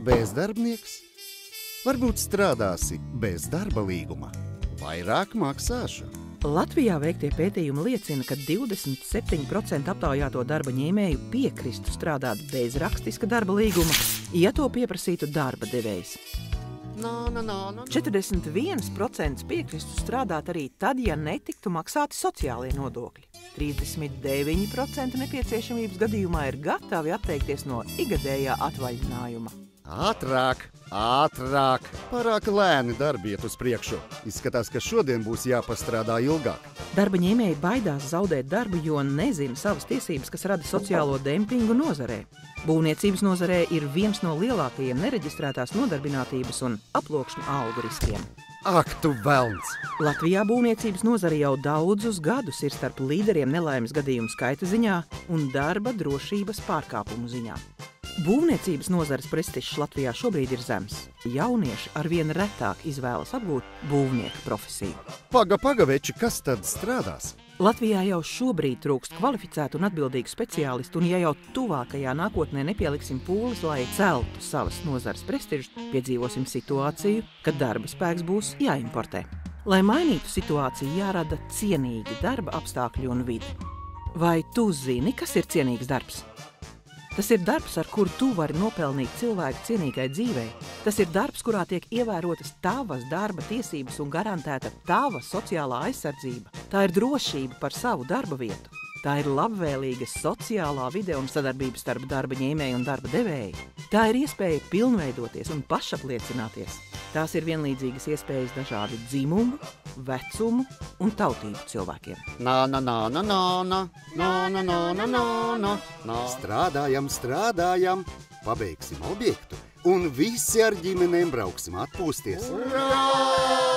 Bezdarbnieks? Varbūt strādāsi bez darba līguma. Vairāk maksāšu. Latvijā veiktie pētījumi liecina, ka 27% aptaujāto darba ņēmēju piekristu strādāt bez rakstiska darba līguma, ja to pieprasītu darba devējs. 41% piekristu strādāt arī tad, ja netiktu maksāti sociālie nodokļi. 39% nepieciešamības gadījumā ir gatavi atteikties no igadējā atvaļinājuma. Ātrāk! Pārāk lēni darbi iet uz priekšu. Izskatās, ka šodien būs jāpastrādā ilgāk. Darba ņēmēji baidās zaudēt darbu, jo nezina savas tiesības, kas rada sociālo dempingu nozarē. Būvniecības nozarē ir viens no lielākajiem nereģistrētās nodarbinātības un aploksņu algu riskiem. Ak, tu velns! Latvijā būvniecības nozare jau daudzus gadus ir starp līderiem nelaimes gadījumu skaita ziņā un darba drošības pārkāpumu ziņā. Būvniecības nozares prestižs Latvijā šobrīd ir zems. Jaunieši arvien retāk izvēlas apgūt būvnieka profesiju. Paga, veči, kas tad strādās? Latvijā jau šobrīd trūkst kvalificētu un atbildīgu speciālistu, un ja jau tuvākajā nākotnē nepieliksim pūles, lai celtu savas nozares prestižu, piedzīvosim situāciju, kad darba spēks būs jāimportē. Lai mainītu situāciju, jārada cienīgi darba apstākļi un vide. Vai tu zini, kas ir cienīgs darbs? Tas ir darbs, ar kuru tu vari nopelnīt cilvēku cienīgai dzīvei. Tas ir darbs, kurā tiek ievērotas tavas darba tiesības un garantēta tava sociālā aizsardzība. Tā ir drošība par savu darba vietu. Tā ir labvēlīga sociālā vide un sadarbība starp darba ņēmēju un darba devēju. Tā ir iespēja pilnveidoties un pašapliecināties. Tās ir vienlīdzīgas iespējas dažādu dzimumu, vecumu un tautību cilvēkiem. Strādājam, pabeigsim objektu un visi ar ģimenēm brauksim atpūsties. Urā!